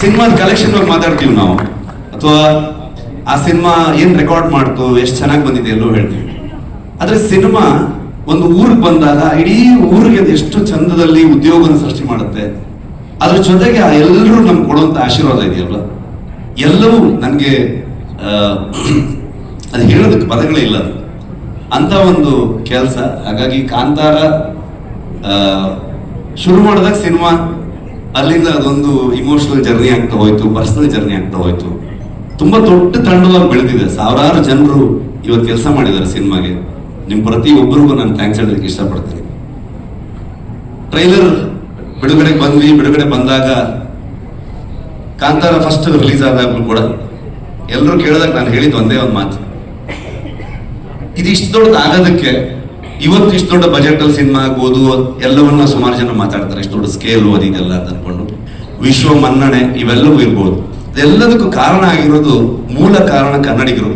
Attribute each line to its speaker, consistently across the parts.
Speaker 1: ಸಿನಿಮಾದ ಕಲೆಕ್ಷನ್ ಬಗ್ಗೆ ಮಾತಾಡ್ತೀವಿ ನಾವು, ಅಥವಾ ಆ ಸಿನಿಮಾ ಏನ್ ರೆಕಾರ್ಡ್ ಮಾಡ್ತು, ಎಷ್ಟು ಚೆನ್ನಾಗಿ ಬಂದಿದೆ ಎಲ್ಲೋ ಹೇಳ್ತೀವಿ. ಆದ್ರೆ ಸಿನಿಮಾ ಒಂದು ಊರಿಗೆ ಬಂದಾಗ ಇಡೀ ಊರಿಗೆ ಅದು ಎಷ್ಟು ಚಂದದಲ್ಲಿ ಉದ್ಯೋಗನ ಸೃಷ್ಟಿ ಮಾಡುತ್ತೆ. ಅದ್ರ ಜೊತೆಗೆ ಎಲ್ಲರೂ ನಮ್ಗೆ ಕೊಡುವಂತ ಆಶೀರ್ವಾದ ಇದೆಯಲ್ಲ, ಎಲ್ಲವೂ ನನಗೆ ಅದು ಹೇಳೋದಕ್ಕೆ ಪದಗಳೇ ಇಲ್ಲ ಅಂತ ಒಂದು ಕೆಲಸ. ಹಾಗಾಗಿ ಕಾಂತಾರ ಶುರು ಮಾಡಿದಾಗ ಸಿನಿಮಾ ಅಲ್ಲಿಂದ ಅದೊಂದು ಇಮೋಷನಲ್ ಜರ್ನಿ ಆಗ್ತಾ ಹೋಯ್ತು, ಪರ್ಸನಲ್ ಜರ್ನಿ ಆಗ್ತಾ ಹೋಯ್ತು. ತುಂಬಾ ದೊಡ್ಡ ತಂಡವಾಗಿ ಬೆಳೆದಿದೆ, ಸಾವಿರಾರು ಜನರು ಇವತ್ತು ಕೆಲಸ ಮಾಡಿದ್ದಾರೆ ಸಿನಿಮಾಗೆ. ನಿಮ್ ಪ್ರತಿಯೊಬ್ಬರಿಗೂ ನಾನು ಥ್ಯಾಂಕ್ಸ್ ಹೇಳೋದಕ್ಕೆ ಇಷ್ಟಪಡ್ತೀನಿ. ಟ್ರೈಲರ್ ಬಿಡುಗಡೆ ಬಂದಾಗ ಕಾಂತಾರ ಫಸ್ಟ್ ರಿಲೀಸ್ ಆದಾಗಲೂ ಕೂಡ ಎಲ್ಲರೂ ಕೇಳಿದಾಗ ನಾನು ಹೇಳಿದ್ದು ಒಂದೇ ಒಂದು ಮಾತು, ಇದು ಇಷ್ಟು ದೊಡ್ಡದು ಆಗೋದಕ್ಕೆ ಇವತ್ತು ಇಷ್ಟು ದೊಡ್ಡ ಬಜೆಟ್ ಅಲ್ಲಿ ಸಿನಿಮಾ ಆಗ್ಬೋದು, ಎಲ್ಲವನ್ನ ಸುಮಾರು ಜನ ಮಾತಾಡ್ತಾರೆ, ಇಷ್ಟು ದೊಡ್ಡ ಸ್ಕೇಲ್ ಓದಿದೆಲ್ಲ ಅಂತ ಅನ್ಕೊಂಡು. ವಿಶ್ವ ಮನ್ನಣೆ ಇವೆಲ್ಲವೂ ಇರ್ಬೋದು. ಇದೆಲ್ಲದಕ್ಕೂ ಕಾರಣ ಆಗಿರೋದು, ಮೂಲ ಕಾರಣ ಕನ್ನಡಿಗರು,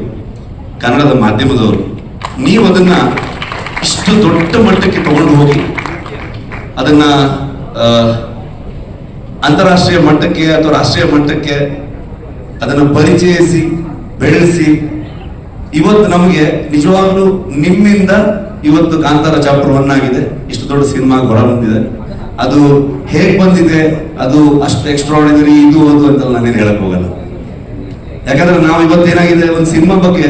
Speaker 1: ಕನ್ನಡದ ಮಾಧ್ಯಮದವರು. ನೀವು ಅದನ್ನ ಇಷ್ಟು ದೊಡ್ಡ ಮಟ್ಟಕ್ಕೆ ತಗೊಂಡು ಹೋಗಿ ಅದನ್ನ ಅಂತಾರಾಷ್ಟ್ರೀಯ ಮಟ್ಟಕ್ಕೆ ಅಥವಾ ರಾಷ್ಟ್ರೀಯ ಮಟ್ಟಕ್ಕೆ ಅದನ್ನು ಪರಿಚಯಿಸಿ ಬೆಳೆಸಿ ಇವತ್ತು ನಮಗೆ ನಿಜವಾಗ್ಲೂ ನಿಮ್ಮಿಂದ ಇವತ್ತು ಕಾಂತಾರ ಚಾಪ್ಟರ್ 1 ಆಗಿದೆ, ಇಷ್ಟು ದೊಡ್ಡ ಸಿನಿಮಾ ಹೊರ ಬಂದಿದೆ. ಅದು ಹೇಗ್ ಬಂದಿದೆ, ಅದು ಅಷ್ಟು ಎಕ್ಸ್ಟ್ರಾರ್ಡಿನರಿ ಇದು ಅದು ಅಂತ ನಾನೇನು ಹೇಳಕ್ ಹೋಗಲ್ಲ. ಯಾಕಂದ್ರೆ ನಾವು ಇವತ್ತೇನಾಗಿದೆ, ಒಂದು ಸಿನಿಮಾ ಬಗ್ಗೆ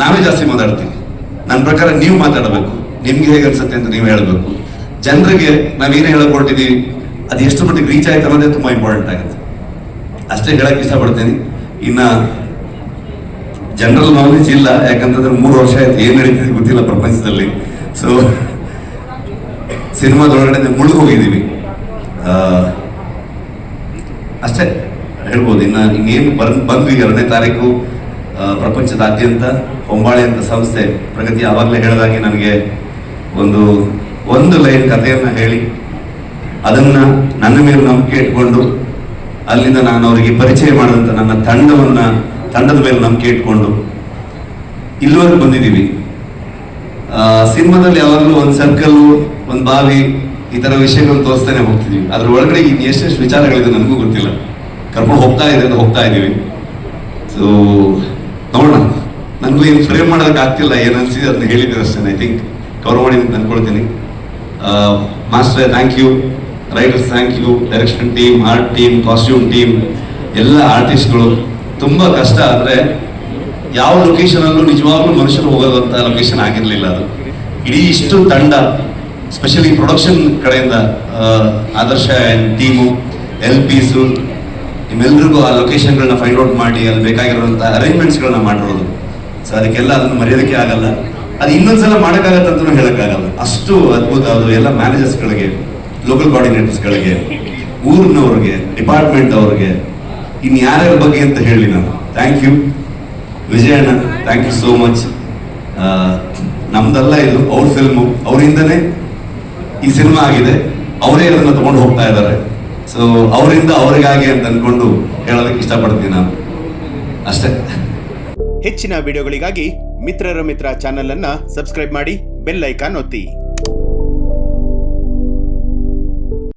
Speaker 1: ನಾವೇ ಜಾಸ್ತಿ ಮಾತಾಡ್ತೀವಿ. ನನ್ನ ಪ್ರಕಾರ ನೀವು ಮಾತಾಡಬೇಕು, ನಿಮ್ಗೆ ಹೇಗೆ ಅನ್ಸುತ್ತೆ ಅಂತ ನೀವು ಹೇಳಬೇಕು. ಜನರಿಗೆ ನಾವೇನೇ ಹೇಳಕ್ ಹೊರಟಿದೀವಿ ಅದು ಎಷ್ಟು ಮಟ್ಟಿಗೆ ರೀಚ್ ಆಯ್ತು ಅನ್ನೋದೇ ತುಂಬಾ ಇಂಪಾರ್ಟೆಂಟ್ ಆಗುತ್ತೆ. ಅಷ್ಟೇ ಹೇಳಕ್ ಇಷ್ಟಪಡ್ತೀನಿ. ಇನ್ನ ಜನರಲ್ ನಾಲೆಜ್ ಇಲ್ಲ, ಯಾಕಂತಂದ್ರೆ 3 ವರ್ಷ ಆಯ್ತು, ಏನ್ ನಡೀತಿದೆ ಗೊತ್ತಿಲ್ಲ ಪ್ರಪಂಚದಲ್ಲಿ. ಸೊ ಸಿನಿಮಾದೊಳಗಡೆ ಮುಳುಗೋಗಿದ್ದೀವಿ ಅಷ್ಟೇ ಹೇಳ್ಬೋದು. ಇನ್ನೇನು ಬಂದ್ವಿ 2ನೇ ತಾರೀಕು ಪ್ರಪಂಚದಾದ್ಯಂತ ಹೊಂಬಾಳೆ ಅಂತ ಸಂಸ್ಥೆ ಪ್ರಗತಿ ಆವಾಗಲೇ ಹೇಳಿದಾಗೆ ನನಗೆ ಒಂದು ಲೈನ್ ಕಥೆಯನ್ನ ಹೇಳಿ ಅದನ್ನ ನನ್ನ ಮೇಲೆ ನಂಬಿಕೆ ಇಟ್ಕೊಂಡು ಅಲ್ಲಿಂದ ನಾನು ಅವರಿಗೆ ಪರಿಚಯ ಮಾಡಿದಂತ ನನ್ನ ತಂಡದ ಮೇಲೆ ನಂಬಿಕೆ ಇಟ್ಕೊಂಡು ಇಲ್ಲಿವರೆಗೂ ಬಂದಿದ್ದೀವಿ. ಸಿನಿಮಾದಲ್ಲಿ ಯಾವಾಗಲೂ ಒಂದು ಸರ್ಕಲ್, ಒಂದು ಬಾವಿ, ಈ ತರ ವಿಷಯಗಳು ತೋರಿಸ್ತಾನೆ ಹೋಗ್ತಿದೀವಿ. ಅದ್ರ ಒಳಗಡೆ ಇನ್ನು ಎಷ್ಟೆಷ್ಟು ವಿಚಾರಗಳಿದೆ ನನಗೂ ಗೊತ್ತಿಲ್ಲ. ಕರ್ಕೊಂಡು ಹೋಗ್ತಾ ಇದೀವಿ. ಸೊ ನೋಡೋಣ. ನನಗೂ ಏನು ಫ್ರೇಮ್ ಮಾಡೋದಕ್ಕೆ ಆಗ್ತಿಲ್ಲ, ಏನು ಅನ್ಸಿದೆ ಅದನ್ನ ಹೇಳಿದ್ದೀನಿ ಅಷ್ಟೇ. ಐ ಥಿಂಕ್ ಕವರ್ ಮಾಡಿದ್ದೀನಿ ಅಂದ್ಕೊಳ್ತೀನಿ. Master thank you, writers thank you, direction team, art team, costume team, ಎಲ್ಲ ಆರ್ಟಿಸ್ಟ್ಗಳು. ತುಂಬ ಕಷ್ಟ. ಅಂದರೆ ಯಾವ ಲೊಕೇಶನಲ್ಲೂ ನಿಜವಾಗ್ಲೂ ಮನುಷ್ಯರು ಹೋಗೋದಂಥ ಲೊಕೇಶನ್ ಆಗಿರಲಿಲ್ಲ ಅದು. ಇಡೀ ಇಷ್ಟು ತಂಡ, ಸ್ಪೆಷಲಿ ಪ್ರೊಡಕ್ಷನ್ ಕಡೆಯಿಂದ ಆದರ್ಶ ಆ್ಯಂಡ್ ಟೀಮು, LPಸು, ನಿಮ್ಮೆಲ್ರಿಗೂ ಆ ಲೊಕೇಶನ್ಗಳನ್ನ ಫೈಂಡ್ ಔಟ್ ಮಾಡಿ ಅಲ್ಲಿ ಬೇಕಾಗಿರುವಂಥ ಅರೇಂಜ್ಮೆಂಟ್ಸ್ಗಳನ್ನ ಮಾಡಿರೋದು. ಸೊ ಅದಕ್ಕೆಲ್ಲ ಅದನ್ನು ಮರೆಯೋದಕ್ಕೆ ಆಗಲ್ಲ. ಅದು ಇನ್ನೊಂದ್ಸಲ ಮಾಡೋಕ್ಕಾಗತ್ತಂತೂ ಹೇಳೋಕ್ಕಾಗಲ್ಲ, ಅಷ್ಟು ಅದ್ಭುತ ಅದು. ಎಲ್ಲ ಮ್ಯಾನೇಜರ್ಸ್ಗಳಿಗೆ, ಲೋಕಲ್ ಕೋಆರ್ಡಿನೇಟರ್ಸ್ಗಳಿಗೆ, ಊರಿನವ್ರಿಗೆ, ಡಿಪಾರ್ಟ್ಮೆಂಟ್ ಅವ್ರಿಗೆ, ಇನ್ನು ಯಾರ್ಯಾರ ಬಗ್ಗೆ ಅಂತ ಹೇಳಿ ನಾನು ಥ್ಯಾಂಕ್ ಯು. ವಿಜಯಣ್ಣ ಥ್ಯಾಂಕ್ ಯು ಸೋ ಮಚ್. ನಮ್ದಲ್ಲ ಇದು, ಅವ್ರ ಫಿಲ್ಮು, ಅವರಿಂದನೇ ಈ ಸಿನಿಮಾ ಆಗಿದೆ, ಅವರೇ ಅದನ್ನು ತಗೊಂಡು ಹೋಗ್ತಾ ಇದ್ದಾರೆ. ಸೊ ಅವರಿಂದ ಅವರಿಗಾಗಿ ಅಂತ ಅನ್ಕೊಂಡು ಹೇಳೋದಕ್ಕೆ ಇಷ್ಟಪಡ್ತೀನಿ ನಾನು ಅಷ್ಟೇ.
Speaker 2: ಹೆಚ್ಚಿನ ವಿಡಿಯೋಗಳಿಗಾಗಿ ಮಿತ್ರರ ಮಿತ್ರ ಚಾನೆಲ್ ಅನ್ನ ಸಬ್ಸ್ಕ್ರೈಬ್ ಮಾಡಿ, ಬೆಲ್ ಐಕಾನ್ ಒತ್ತಿ.